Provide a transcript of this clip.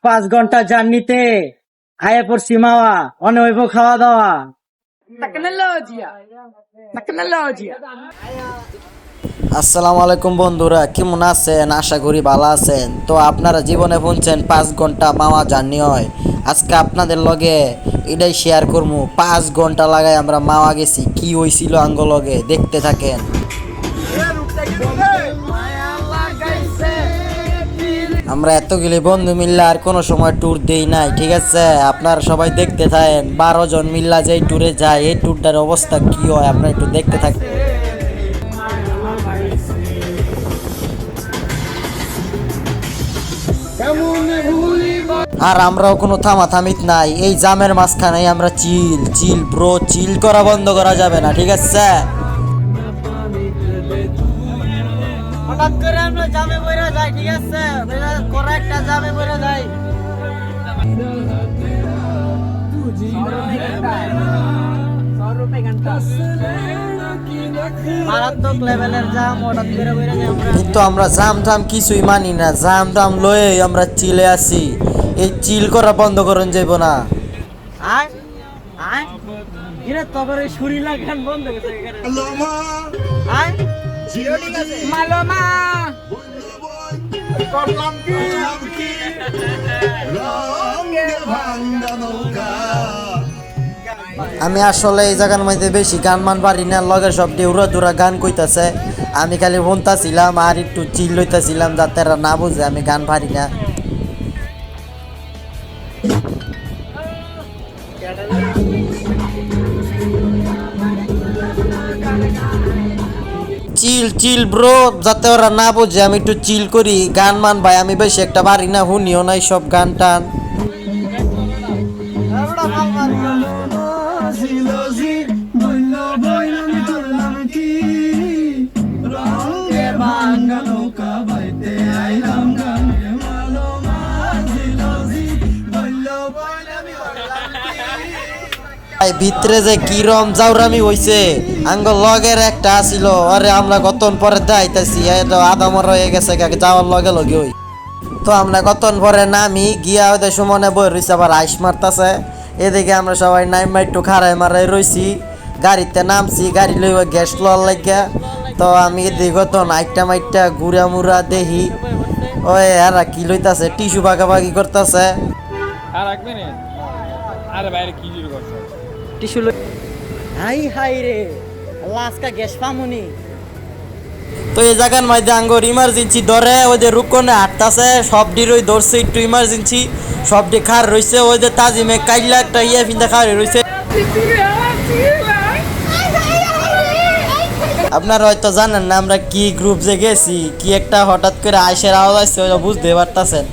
5 ঘন্টা জার্নিতে আয়ে পড়ছি মাওয়া, অনৈব খাওয়া দাওয়া। আসসালামু আলাইকুম বন্ধুরা, কেমন আছেন? আশা করি ভালো আছেন। তো আপনারা জীবনে শুনছেন 5 ঘন্টা মাওয়া জার্নি হয়। আজকে আপনাদের লগে এটাই শেয়ার করবো। 5 ঘন্টা লাগাই আমরা মাওয়া গেছি, কি হয়েছিল আঙ্গ লগে, দেখতে থাকেন। আমরা এতগুলি বন্ধু মিল্লা আর কোনো সময় ট্যুর দেই নাই, ঠিক আছে? আপনারা সবাই দেখতে থাকেন। 12 জন মিল্লা যে ট্যুরে যায়, এই ট্যুরটার অবস্থা কি হয় আপনারা একটু দেখতে থাকেন। আর আমরাও কোনো থামাথামিত নাই, এই জামের মাঝখানে আমরা চিল চিল ব্রো, চিল করা বন্ধ করা যাবে না, ঠিক আছে? হঠাৎ করে আমরা জামে বইরা যাই, ঠিক আছে? করা একটা জামে বইরা যাই। মারাত্মক লেভেলের জাম, হঠাৎ করে বইরা যাই আমরা। কিন্তু আমরা জাম টাম কিছুই মানি না, জাম টাম লয়ে আমরা চিলে আসি। এই চিল করা বন্ধ করুন যাইব না। আয় আয় এরা তবে সুরি লাগান বন্ধ গেছে এখানে। আয় মালোমা আমি আসলে এই জায়গার মধ্যে বেশি গান মান পারি না, লগের সব দেউরা দুরা গান কইতাছে, আমি খালি শুনতাছিলাম আর একটু চিল লইতাছিলাম, যাতে এরা না বুঝে আমি গান পারি না। চিল চিল ব্রো, যাতে ওরা না বুঝে আমি একটু চিল করি। গান মান ভাই আমি বেশি একটা পারি না, শুনিও নাই সব গান টান। ভিতরে যে কিরম জাউরামি হইছে, আঙ্গ লগের একটা আসিল, আরে আমরা কতন পরে দাইতাছি, আদা মর হয়ে গেছে যাওয়ার লগে লগে হই। তো আমরা কতন পরে নামি গিয়া ওদের সুমনে বই রইছে, আবার আইস মারতাছে। এদিকে আমরা সবাই নাইমা একটু খাড়াই মারাই রইছি, গাড়িতে নামছি, গাড়ি লইবা গ্যাস লওয়ার লাগিয়া। তো আমি এদিকে তো নাইটটা মাইটটা ঘুরা মুরা দেখি, ওই এরা কি লইতাছে, টিস্যু ভাগাভাগি করতেছে। টিস্যু হাই হাই রে আল্লাহ, আজকা গ্যাস পামুনি। তো এই জায়গার মধ্যে আঙ্গর ইমার্জেন্সি ধরে, ওই যে রুকনে হাঁটতাছে, সবডির ওই ধরছে একটু ইমার্জেন্সি, সবডি খার রইছে। ওই যে তাজিমে কাইলা একটা ইয়ে ফিন্দা খার রইছে। আপনারা হয়তো জানেন না আমরা কি গ্রুপ যে গেছি, কি একটা হঠাৎ করে আইসের আওয়াজ আসছে, বুঝতে পারতাছেন।